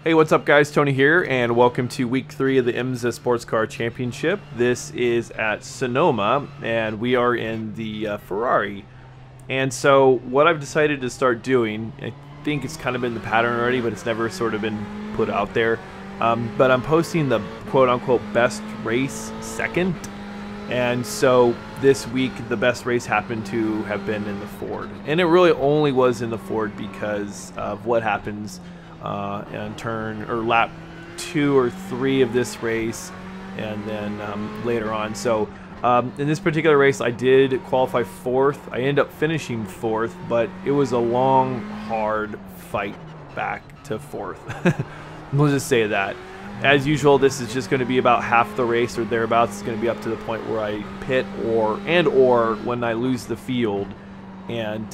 Hey, what's up guys? Tony here, and welcome to week 3 of the IMSA Sports Car Championship. This is at Sonoma, and we are in the Ferrari. And so what I've decided to start doing, I think it's kind of been the pattern already, but it's never sort of been put out there. But I'm posting the quote-unquote best race second. And so this week, the best race happened to have been in the Ford. And it really only was in the Ford because of what happens on turn or lap 2 or 3 of this race, and then later on. So in this particular race, I did qualify 4th. I ended up finishing 4th, but it was a long, hard fight back to 4th. We'll just say that. As usual, this is just going to be about half the race or thereabouts. It's going to be up to the point where I pit or when I lose the field, and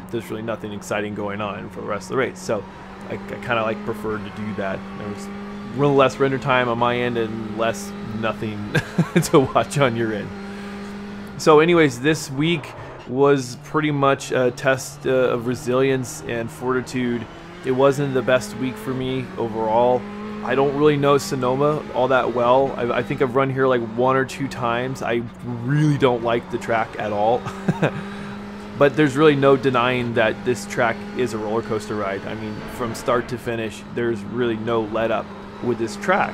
there's really nothing exciting going on for the rest of the race. So I kind of preferred to do that. There was a little less render time on my end and nothing to watch on your end. So anyways, this week was pretty much a test of resilience and fortitude. It wasn't the best week for me overall. I don't really know Sonoma all that well. I think I've run here like 1 or 2 times. I really don't like the track at all. But there's really no denying that this track is a roller coaster ride. I mean, from start to finish, there's really no let up with this track.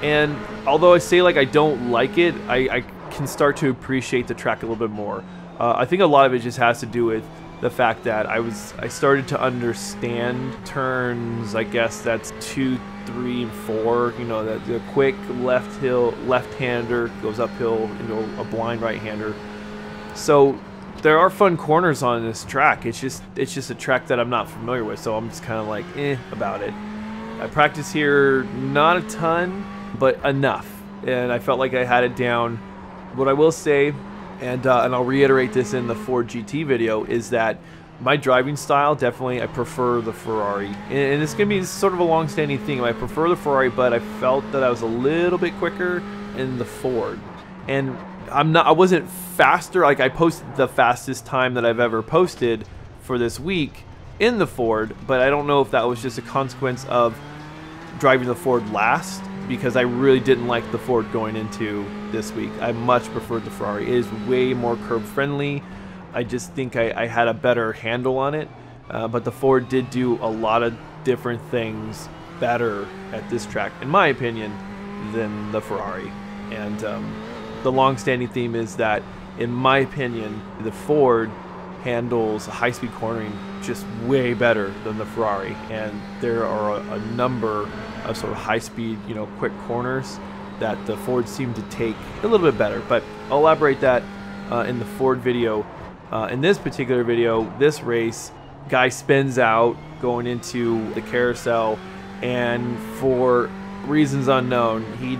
And although I say I don't like it, I can start to appreciate the track a little bit more. I think a lot of it just has to do with the fact that I started to understand turns, I guess that's 2, 3, and 4. You know, that the quick left-hander goes uphill into a blind right-hander. So there are fun corners on this track. It's just a track that I'm not familiar with, so I'm just kind of about it. I practice here not a ton, but enough, and I felt like I had it down. What I will say, and I'll reiterate this in the Ford GT video, is that my driving style, definitely I prefer the Ferrari, and it's gonna be sort of a long-standing thing. I prefer the Ferrari, but I felt that I was a little bit quicker in the Ford, and I wasn't faster. I posted the fastest time that I've ever posted for this week in the Ford, but I don't know if that was just a consequence of driving the Ford last, because I really didn't like the Ford going into this week. I much preferred the Ferrari. It is way more curb friendly. I just think I had a better handle on it, but the Ford did do a lot of different things better at this track, in my opinion, than the Ferrari. And the long-standing theme is that, in my opinion, the Ford handles high-speed cornering just way better than the Ferrari, and there are a number of sort of high-speed, quick corners that the Ford seem to take a little bit better. But I'll elaborate that in the Ford video. In this particular video, this race, guy spins out going into the carousel, and for reasons unknown, he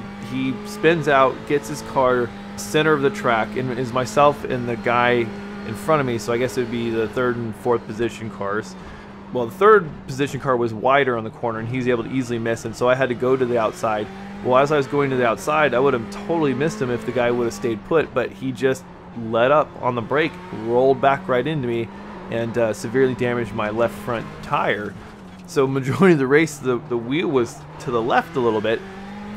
spins out, gets his car center of the track, and is myself and the guy in front of me. So I guess it would be the 3rd and 4th position cars. Well, the 3rd position car was wider on the corner, and he's able to easily miss, and so I had to go to the outside. Well, as I was going to the outside, I would have totally missed him if the guy would have stayed put, but he just let up on the brake, rolled back right into me, and severely damaged my left front tire. So majority of the race, the wheel was to the left a little bit,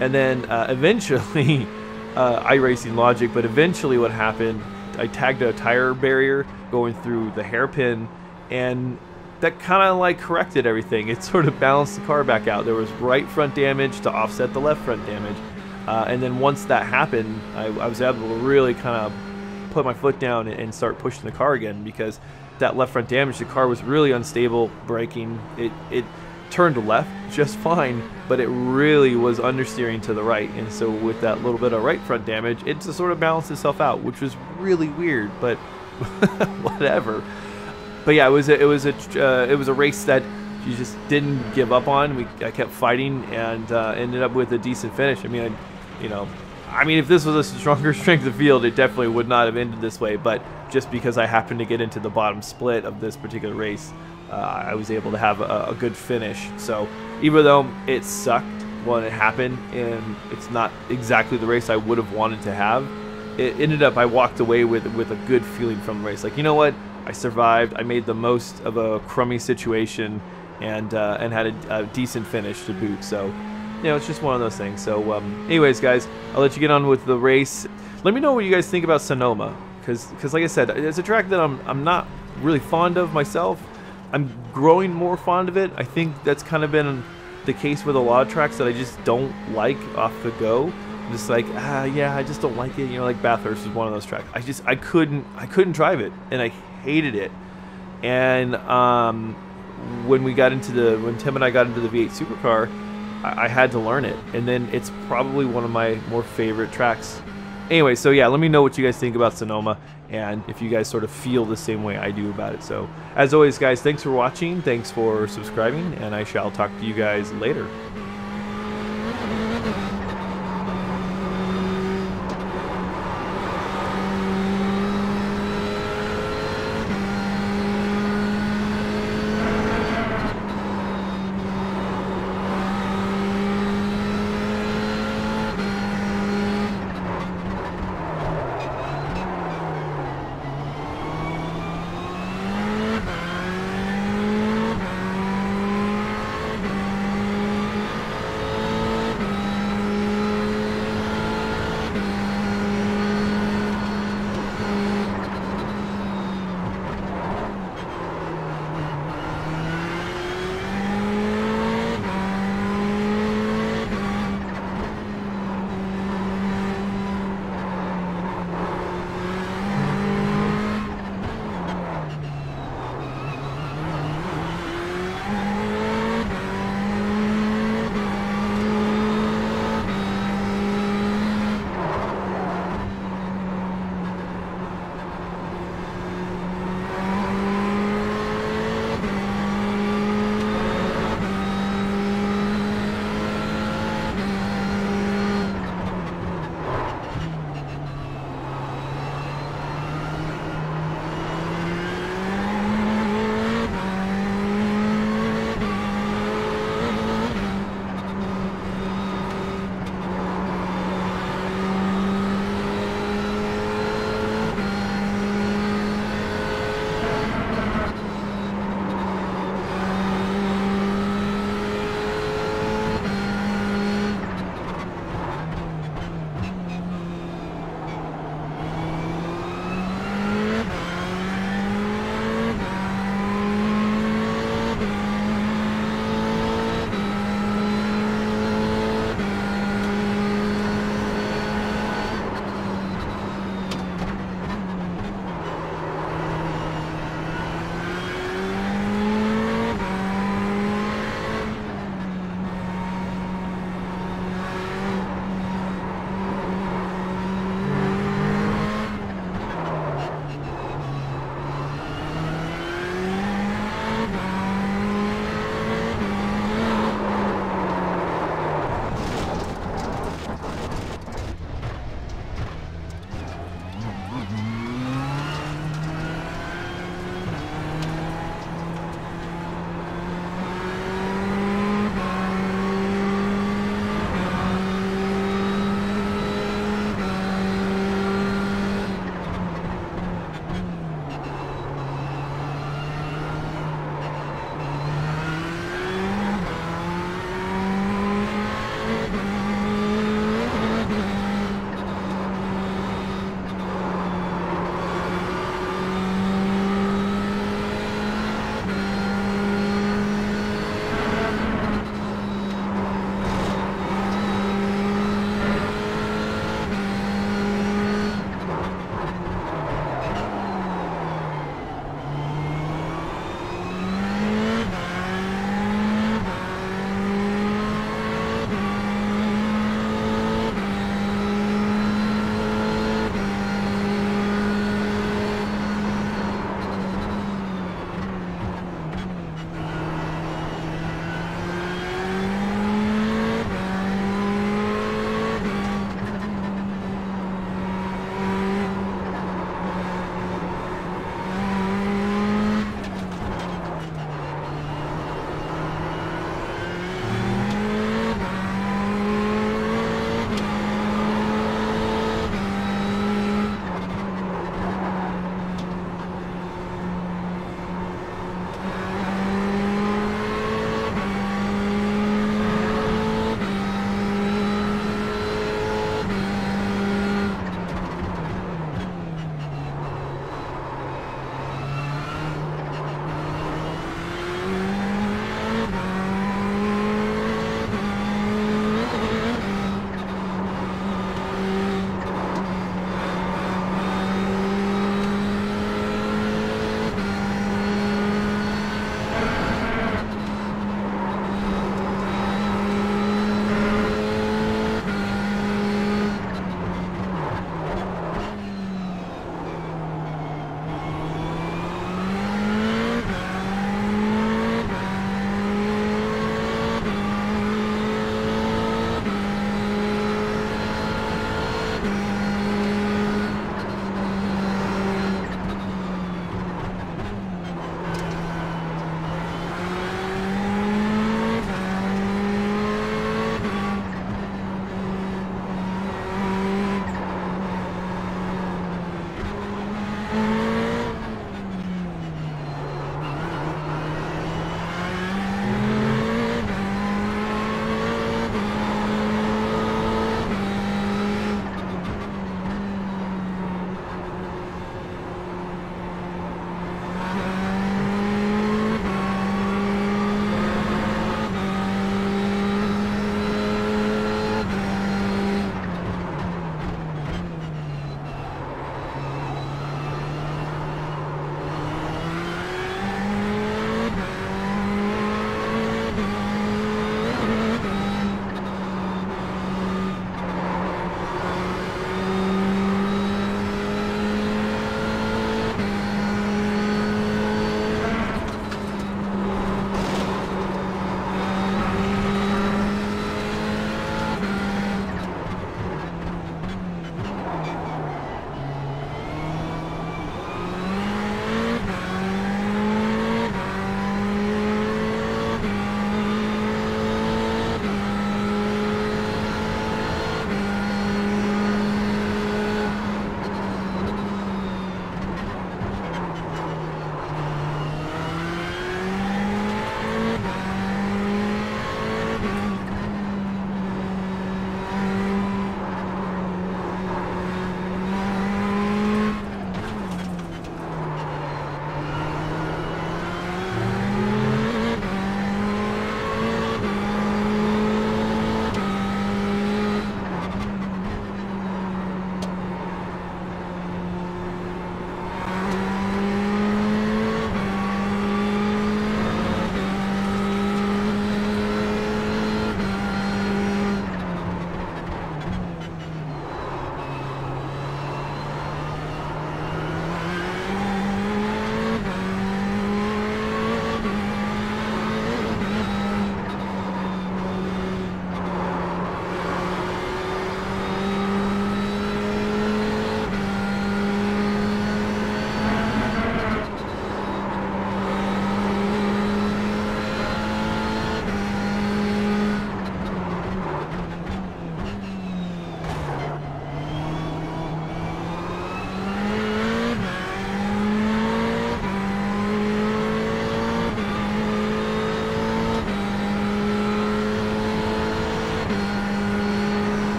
and then eventually, iRacing logic, but eventually what happened, I tagged a tire barrier going through the hairpin, and that kind of corrected everything. It sort of balanced the car back out. There was right front damage to offset the left front damage, and then once that happened, I was able to really kind of put my foot down and start pushing the car again, because that left front damage, the car was really unstable braking. It turned left just fine, but it really was understeering to the right, and so with that little bit of right front damage, it just sort of balanced itself out, which was really weird, but whatever. But yeah, it was a race that you just didn't give up on. I kept fighting and ended up with a decent finish. I mean, if this was a stronger strength of field, it definitely would not have ended this way, but just because I happened to get into the bottom split of this particular race, I was able to have a good finish. So even though it sucked when it happened, and it's not exactly the race I would have wanted to have, it ended up, I walked away with a good feeling from the race. You know what? I survived. I made the most of a crummy situation, and had a decent finish to boot. So, you know, it's just one of those things. So, anyways, guys, I'll let you get on with the race. Let me know what you guys think about Sonoma, because like I said, it's a track that I'm not really fond of myself. I'm growing more fond of it. I think that's kind of been the case with a lot of tracks that I just don't like off the go. I'm just like, yeah, I just don't like it. You know, like Bathurst is one of those tracks. I couldn't drive it, and I hated it. And when Tim and I got into the V8 Supercar, I had to learn it, and then it's probably one of my more favorite tracks. Anyway, so yeah, let me know what you guys think about Sonoma, and if you guys sort of feel the same way I do about it. So, as always, guys, thanks for watching, thanks for subscribing, and I shall talk to you guys later.